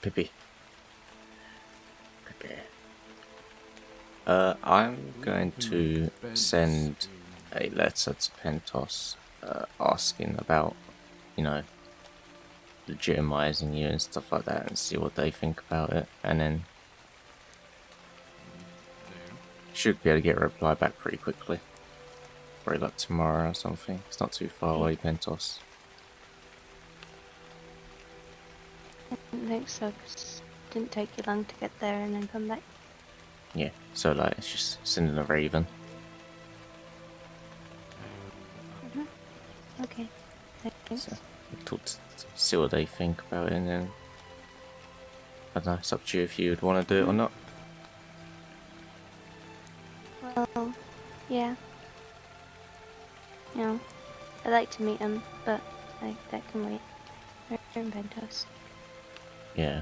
Pippi. I'm going to send a letter to Pentos, asking about, you know, legitimizing you and stuff like that, and see what they think about it, and then should be able to get a reply back pretty quickly. Probably like tomorrow or something. It's not too far away, Pentos. I don't think so, 'cause it didn't take you long to get there and then come back. Yeah, so like it's just sending a raven. Okay, thanks. So talk to see what they think about it, and then I don't know. It's up to you if you would want to do it or not. Well, yeah. You know, I'd like to meet him, but that can wait. We're in Ventos. Yeah.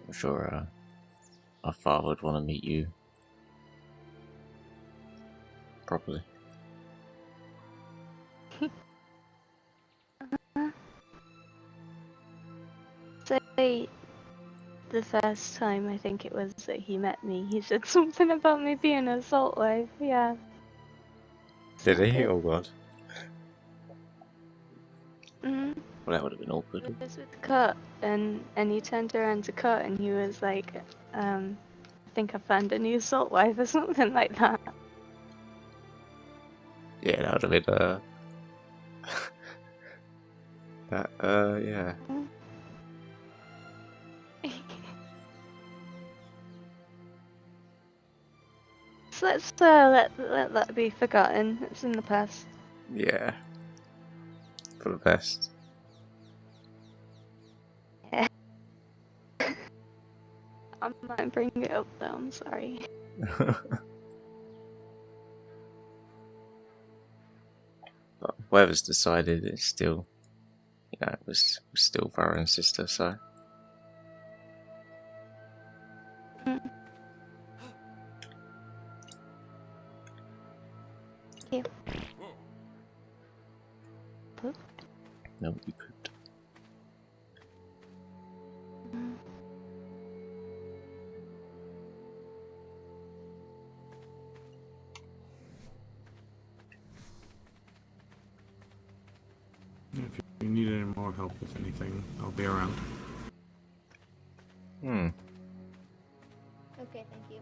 I'm sure our father would want to meet you properly. So, the first time I think it was that he met me, he said something about me being a salt wife. Yeah. Did he? Good. Oh god. Mm-hmm. Well, that would have been awkward. It was with Kurt, and he turned around to Kurt and he was like, I think I found a new salt wife or something like that. Yeah, that would have been yeah. So let's let that be forgotten. It's in the past. Yeah. For the best. Yeah. I might bring it up though, I'm sorry. But whatever's decided, it's still, you know, it was still brother and sister, so. Mm. Yeah. Poop? No, you pooped. Mm. If you need any more help with anything, I'll be around. Okay, thank you.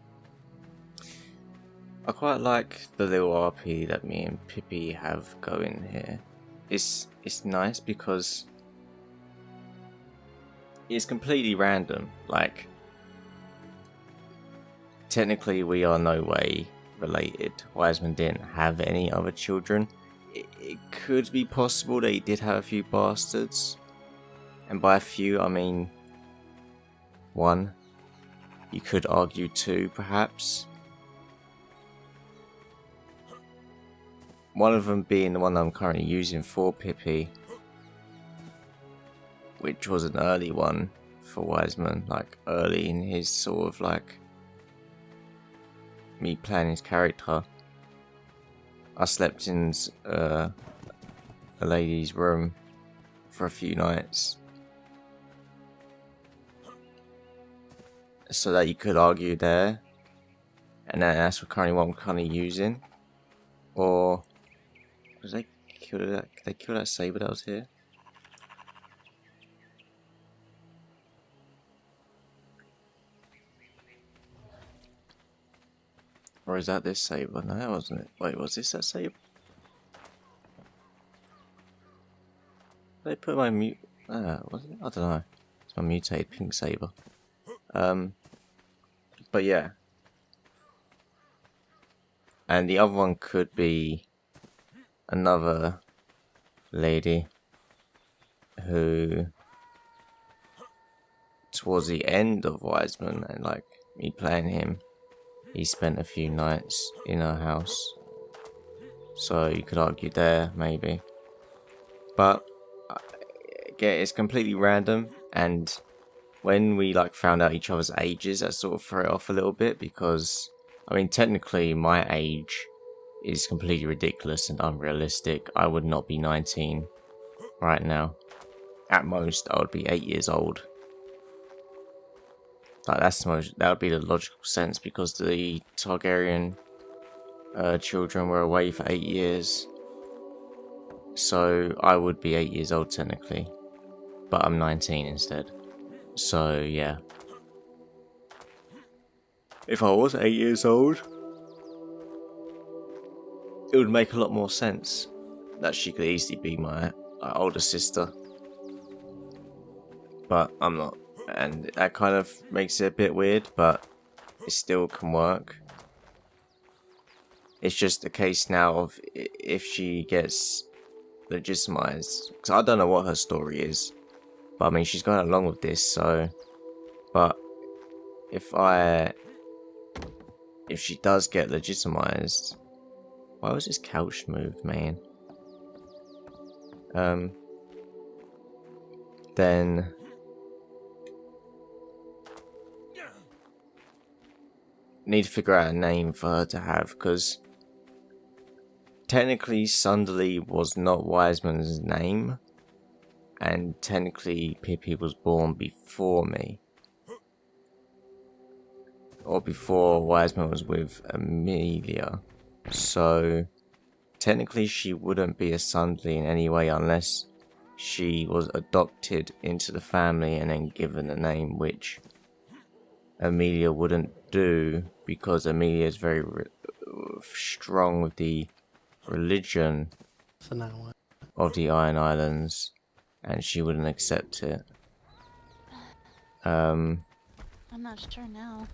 I quite like the little RP that me and Pippi have going here. It's nice because it's completely random. Like, technically we are no way related. Wiseman didn't have any other children. It could be possible that he did have a few bastards. And by a few, I mean one. You could argue two, perhaps. One of them being the one I'm currently using for Pippi, which was an early one for Wiseman, like early in his sort of like me playing his character. I slept in a lady's room for a few nights, so that you could argue there, and that's currently what I'm currently using. Or was they kill that? Did they kill that saber that was here? Or is that this saber? No, that wasn't it. Wait, was this that saber? They put my was it? I don't know. It's my mutated pink saber. But yeah. And the other one could be another lady who, towards the end of Wiseman and like me playing him, he spent a few nights in her house. So you could argue there, maybe. But again, it's completely random, and when we like found out each other's ages, that sort of threw it off a little bit, because I mean technically my age is completely ridiculous and unrealistic. I would not be 19 right now. At most, I would be 8 years old. Like that would be the logical sense, because the Targaryen children were away for 8 years. So I would be 8 years old technically, but I'm 19 instead. So yeah. If I was 8 years old, it would make a lot more sense that she could easily be my older sister. But I'm not, and that kind of makes it a bit weird, but it still can work. It's just a case now of if she gets legitimized, because I don't know what her story is, but I mean she's going along with this, so. But if she does get legitimized, why was this couch moved, man? Then need to figure out a name for her to have, because technically Sunderly was not Wiseman's name, and technically Pippi was born before me, or before Wiseman was with Amelia, so technically she wouldn't be a Sunderly in any way unless she was adopted into the family and then given a name, which Amelia wouldn't do, because Amelia is very strong with the religion of the Iron Islands, and she wouldn't accept it. I'm not sure now.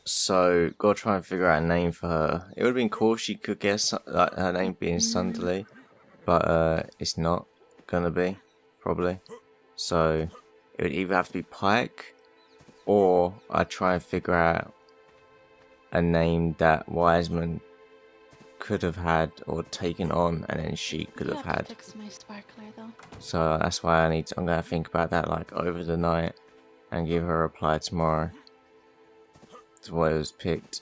So gotta try and figure out a name for her. It would have been cool if she could guess like her name being Sunderly, but it's not gonna be, probably. So it would either have to be Pike, or I'd try and figure out a name that Wiseman could have had or taken on, and then she could have had. Fix my sparkler though. So that's why I'm gonna think about that like over the night and give her a reply tomorrow. That's why it was picked.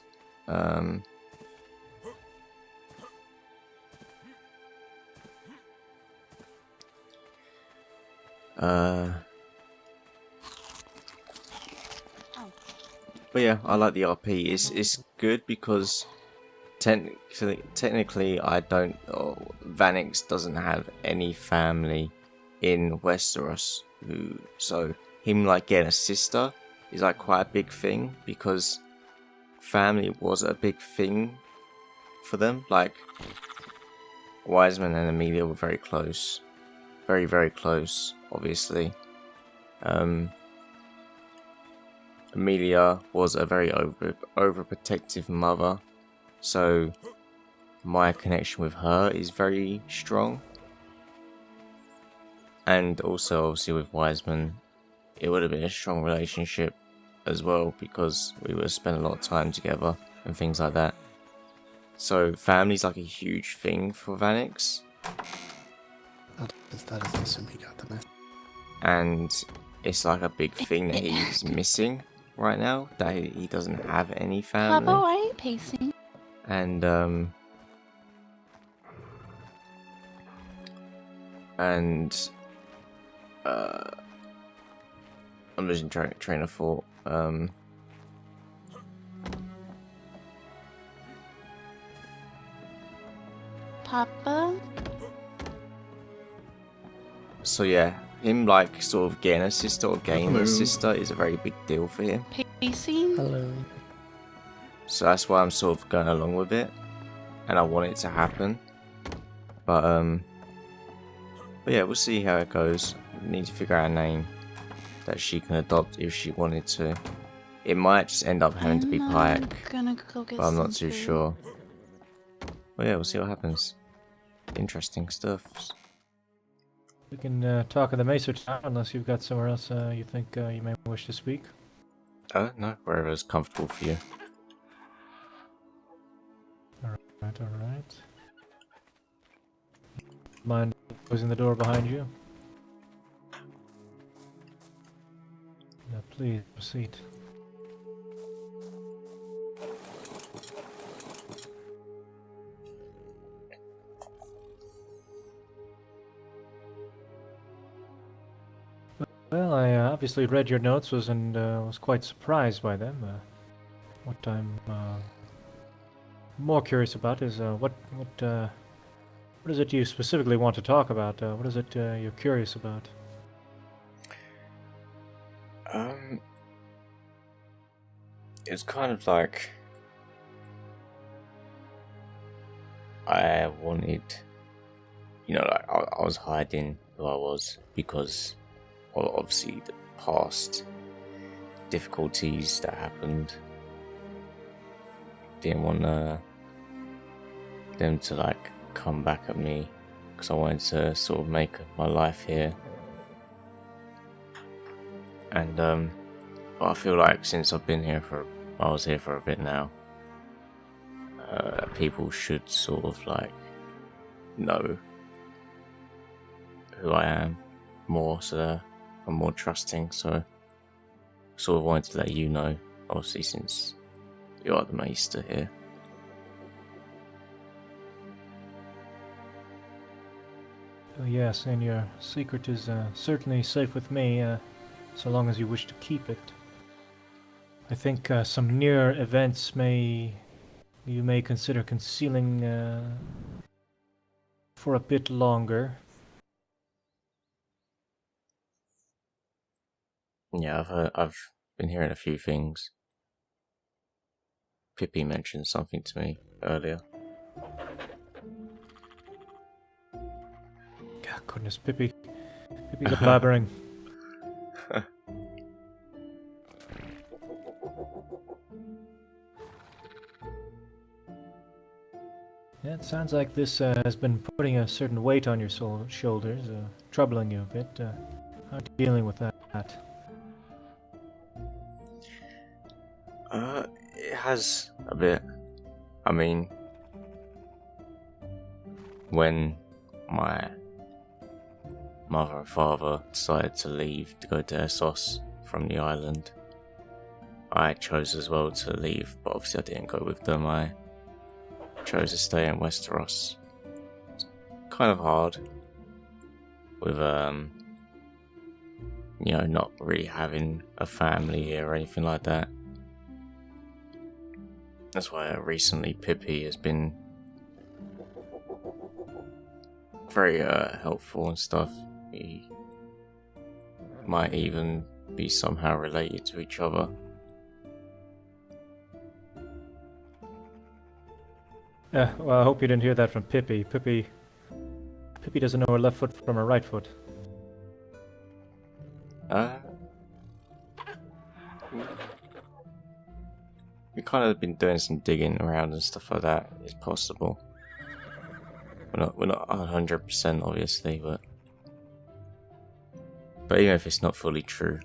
But yeah, I like the RP. It's good because technically I don't. Vanix doesn't have any family in Westeros. So him like getting a sister is like quite a big thing, because family was a big thing for them. Like Wiseman and Amelia were very close, very very close. Obviously, Amelia was a very overprotective mother, so my connection with her is very strong. And also, obviously, with Wiseman, it would have been a strong relationship as well, because we would have spent a lot of time together and things like that. So, family's like a huge thing for Vanix. That is the assume he got the message. And it's like a big thing that he's missing right now, that he doesn't have any family. Papa, why are you pacing? And I'm losing train of thought. Papa? So yeah, him like sort of getting a sister or gaining a sister is a very big deal for him. Pacing? Hello. So that's why I'm sort of going along with it, and I want it to happen. But yeah, we'll see how it goes. We need to figure out a name that she can adopt if she wanted to. It might just end up having to be Pike, Gonna go get but I'm not some too food. sure. But yeah, we'll see what happens. Interesting stuff. We can talk in the Maester town, unless you've got somewhere else you think you may wish to speak. No, wherever's comfortable for you. Alright. Mind closing the door behind you? Please proceed. Well, I obviously read your notes and was quite surprised by them. What I'm more curious about is what is it you specifically want to talk about? What is it you're curious about? It's kind of like I wanted, like I was hiding who I was because obviously the past difficulties that happened. Didn't want them to like come back at me because I wanted to sort of make my life here. And but I feel like since I was here for a bit now, people should sort of like know who I am more, so I'm more trusting. So sort of wanted to let you know, obviously, since you are the Maester here. Oh, yes, and your secret is certainly safe with me, so long as you wish to keep it. I think some near events you may consider concealing for a bit longer. Yeah, I've been hearing a few things. Pippi mentioned something to me earlier. God, goodness, Pippi the blabbering. Yeah, it sounds like this has been putting a certain weight on your shoulders, troubling you a bit. How are you dealing with that? It has a bit. I mean, when my mother and father decided to leave to go to Essos from the island, I chose as well to leave, but obviously I didn't go with them. I chose to stay in Westeros. It's kind of hard with not really having a family here or anything like that. That's why recently Pippi has been very helpful and stuff. We might even be somehow related to each other. Well, I hope you didn't hear that from Pippi. Pippi doesn't know her left foot from her right foot. We kind of been doing some digging around and stuff like that. It's possible. We're not 100% obviously, but even if it's not fully true,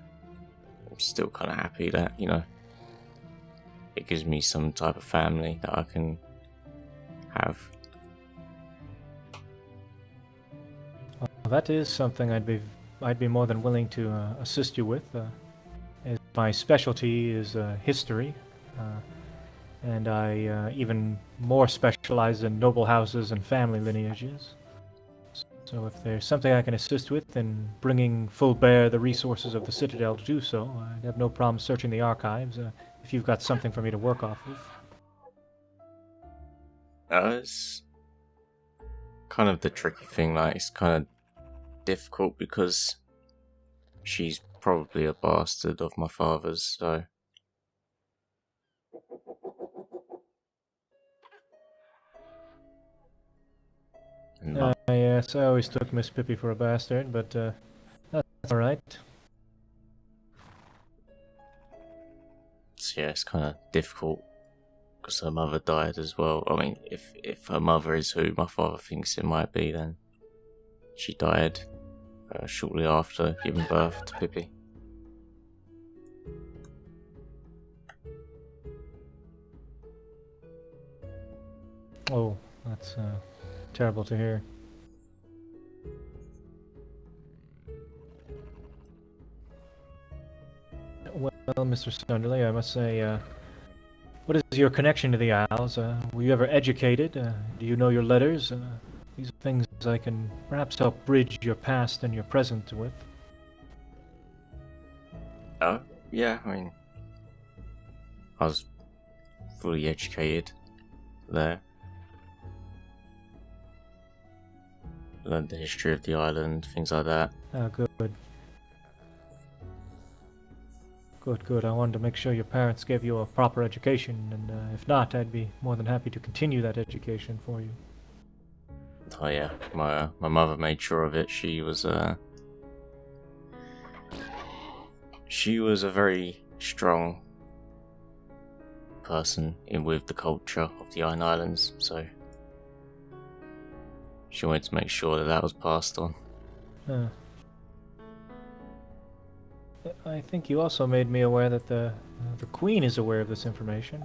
I'm still kind of happy that it gives me some type of family that I can have. Well, that is something I'd be more than willing to assist you with. As my specialty is history, and I even more specialize in noble houses and family lineages. So if there's something I can assist with in bringing full bear the resources of the Citadel to do so, I'd have no problem searching the archives if you've got something for me to work off of. It's kind of the tricky thing, like it's kind of difficult because she's probably a bastard of my father's, so Yes, I always took Miss Pippi for a bastard, but that's alright. so yeah, it's kind of difficult because her mother died as well. I mean, if her mother is who my father thinks it might be, then she died shortly after giving birth to Pippi. Oh, that's terrible to hear. Well, Mr. Sunderly, I must say, what is your connection to the Isles? Were you ever educated? Do you know your letters? These are things I can perhaps help bridge your past and your present with. Oh, yeah, I mean, I was fully educated there. Learned the history of the island, things like that. Good. Good. I wanted to make sure your parents gave you a proper education, and if not, I'd be more than happy to continue that education for you. Oh yeah, my mother made sure of it. She was a very strong person with the culture of the Iron Islands, so she wanted to make sure that was passed on. I think you also made me aware that the Queen is aware of this information.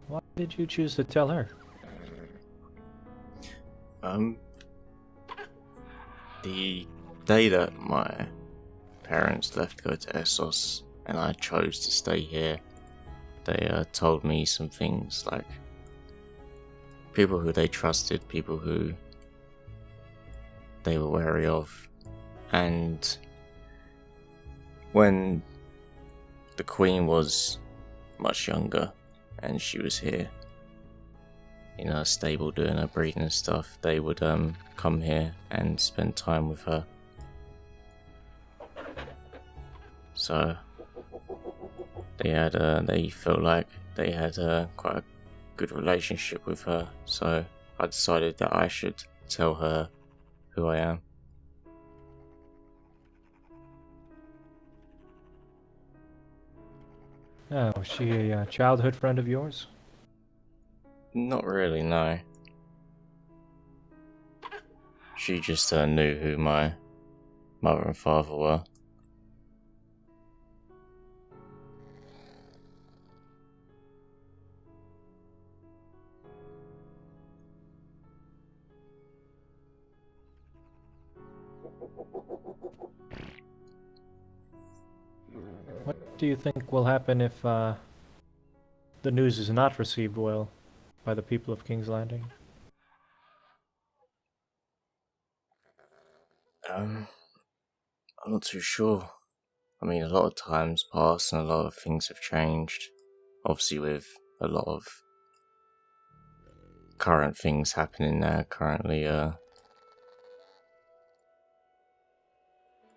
Why did you choose to tell her? The day that my parents left to go to Essos and I chose to stay here, they told me some things, like people who they trusted, people who they were wary of, and when the Queen was much younger and she was here in her stable doing her breeding and stuff, they would come here and spend time with her. So they felt like they had quite a good relationship with her, so I decided that I should tell her who I am. Oh, was she a childhood friend of yours? Not really, no. She just knew who my mother and father were. What do you think will happen if the news is not received well by the people of King's Landing? I'm not too sure. I mean, a lot of time's passed and a lot of things have changed. Obviously with a lot of current things happening there currently,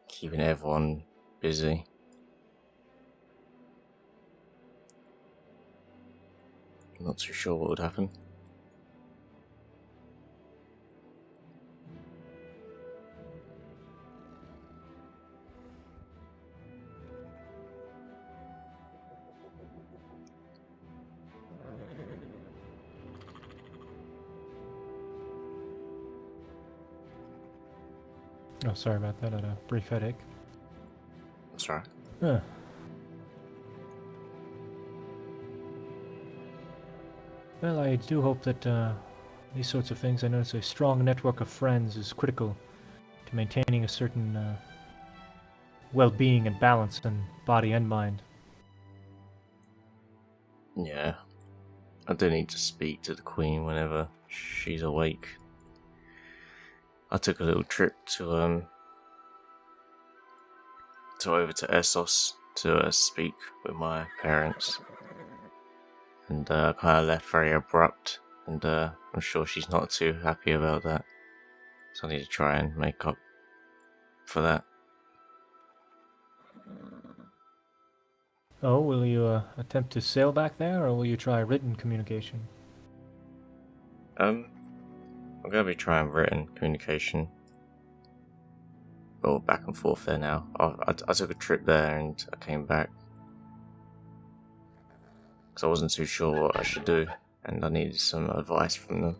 keeping everyone busy. I'm not too sure what would happen. Oh, sorry about that. I had a brief headache. That's right. Huh. Well, I do hope that these sorts of things, I notice a strong network of friends is critical to maintaining a certain well-being and balance in body and mind. Yeah. I do need to speak to the Queen whenever she's awake. I took a little trip to over to Essos to speak with my parents, and kind of left very abrupt, and I'm sure she's not too happy about that, so I need to try and make up for that. Oh, will you attempt to sail back there, or will you try written communication? I'm gonna be trying written communication. Or back and forth there now. I took a trip there and I came back. Because I wasn't too sure what I should do. And I needed some advice from them.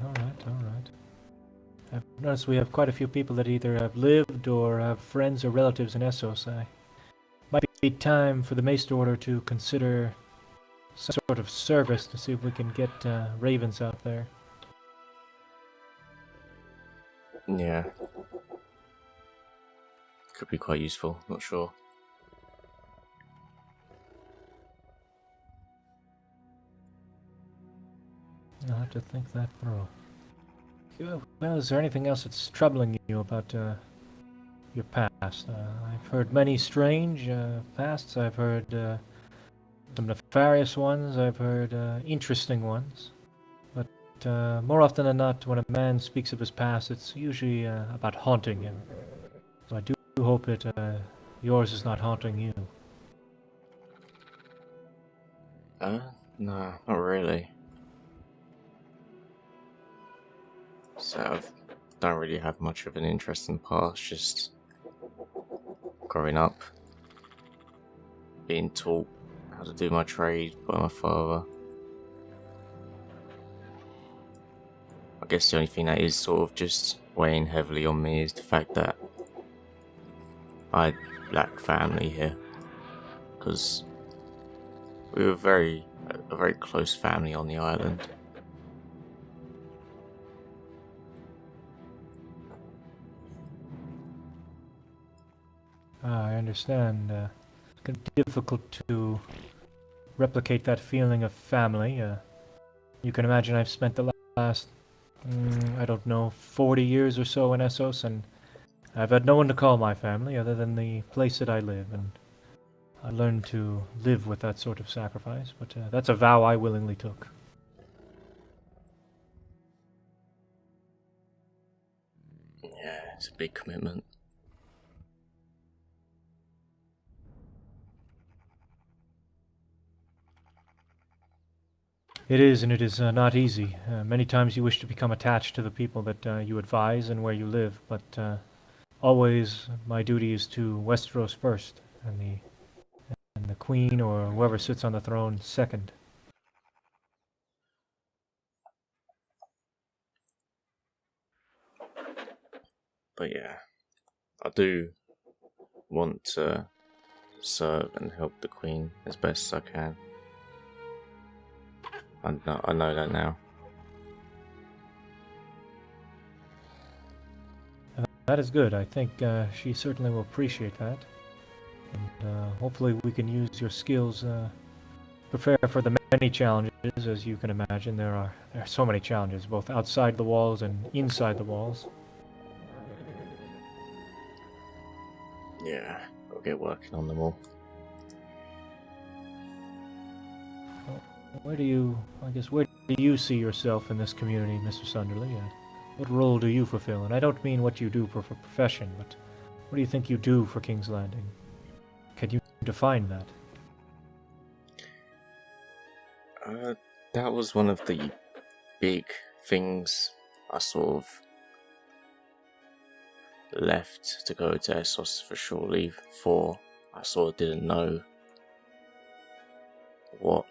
Alright. I've noticed we have quite a few people that either have lived or have friends or relatives in Essos. Might be time for the Maester Order to consider some sort of service to see if we can get ravens out there. Yeah. Could be quite useful, not sure. I'll have to think that through. Well, is there anything else that's troubling you about your past? I've heard many strange pasts. I've heard some nefarious ones. I've heard interesting ones. But more often than not, when a man speaks of his past, it's usually about haunting him. So I do hope that yours is not haunting you. No, not really. So I don't really have much of an interesting past, just growing up, being taught how to do my trade by my father. I guess the only thing that is sort of just weighing heavily on me is the fact that I lack family here, because we were a very close family on the island. I understand. It's kind of difficult to replicate that feeling of family. You can imagine I've spent the last, I don't know, 40 years or so in Essos, and I've had no one to call my family other than the place that I live, and I learned to live with that sort of sacrifice, but that's a vow I willingly took. Yeah, it's a big commitment. It is, and it is not easy. Many times you wish to become attached to the people that you advise and where you live, but always my duty is to Westeros first, and the queen or whoever sits on the throne second. But yeah, I do want to serve and help the queen as best as I can. I know that now. That is good. I think she certainly will appreciate that. And hopefully we can use your skills prepare for the many challenges. As you can imagine, there are so many challenges, both outside the walls and inside the walls. Yeah, I'll get working on them all. Where do you see yourself in this community, Mr. Sunderly? What role do you fulfill? And I don't mean what you do for profession, but what do you think you do for King's Landing? Can you define that? That was one of the big things I sort of left to go to Essos for short leave for. I sort of didn't know what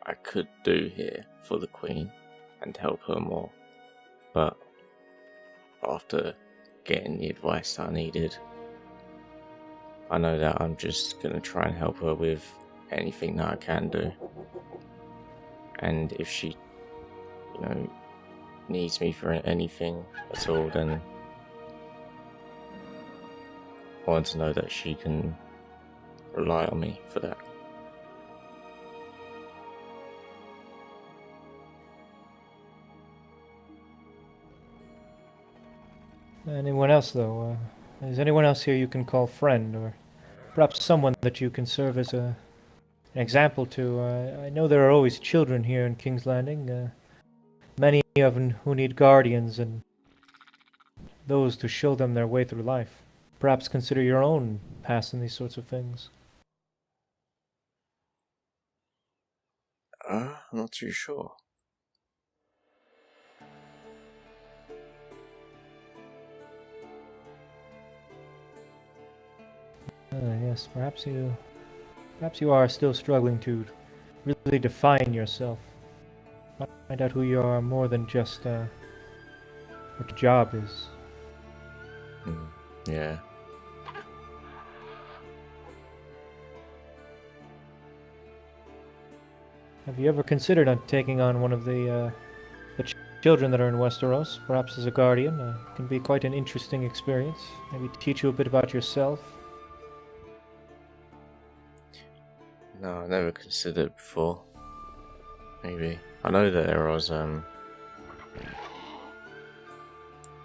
I could do here for the Queen and help her more. But after getting the advice I needed, I know that I'm just going to try and help her with anything that I can do. And if she, needs me for anything at all, then I want to know that she can rely on me for that. Anyone else, though? Is anyone else here you can call friend, or perhaps someone that you can serve as an example to? I know there are always children here in King's Landing, many of them who need guardians and those to show them their way through life. Perhaps consider your own past in these sorts of things. I'm not too sure. Yes, perhaps you are still struggling to really define yourself. Find out who you are more than just what your job is. Yeah. Have you ever considered taking on one of the children that are in Westeros, perhaps as a guardian. It can be quite an interesting experience. Maybe teach you a bit about yourself. No, I never considered it before. Maybe. I know that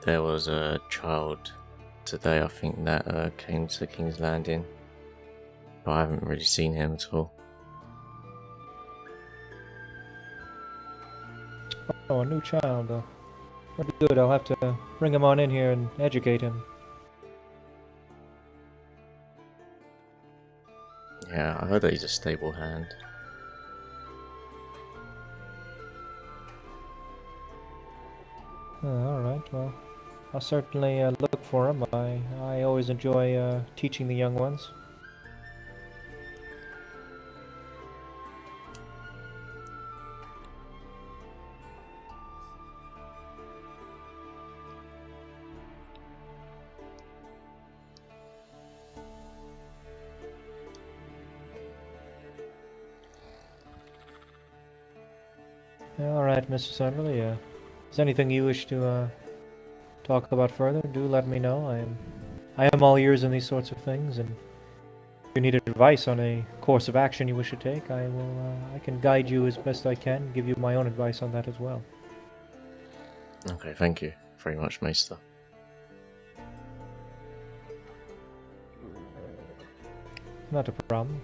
there was a child today, I think, that came to King's Landing, but I haven't really seen him at all. Oh, a new child. That'd be good. I'll have to bring him on in here and educate him. Yeah, I heard that he's a stable hand. Alright, well, I'll certainly look for him. I always enjoy teaching the young ones. Alright, Mr. Sunderly, is there anything you wish to talk about further? Do let me know. I am all ears in these sorts of things, and if you need advice on a course of action you wish to take, I can guide you as best I can, give you my own advice on that as well. Okay, thank you very much, Maester. Not a problem.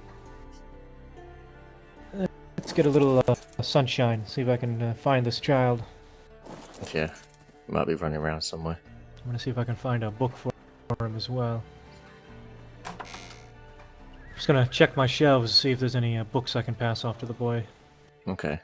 Let's get a little sunshine, see if I can find this child. Yeah, he might be running around somewhere. I'm gonna see if I can find a book for him as well. Just gonna check my shelves, see if there's any books I can pass off to the boy. Okay.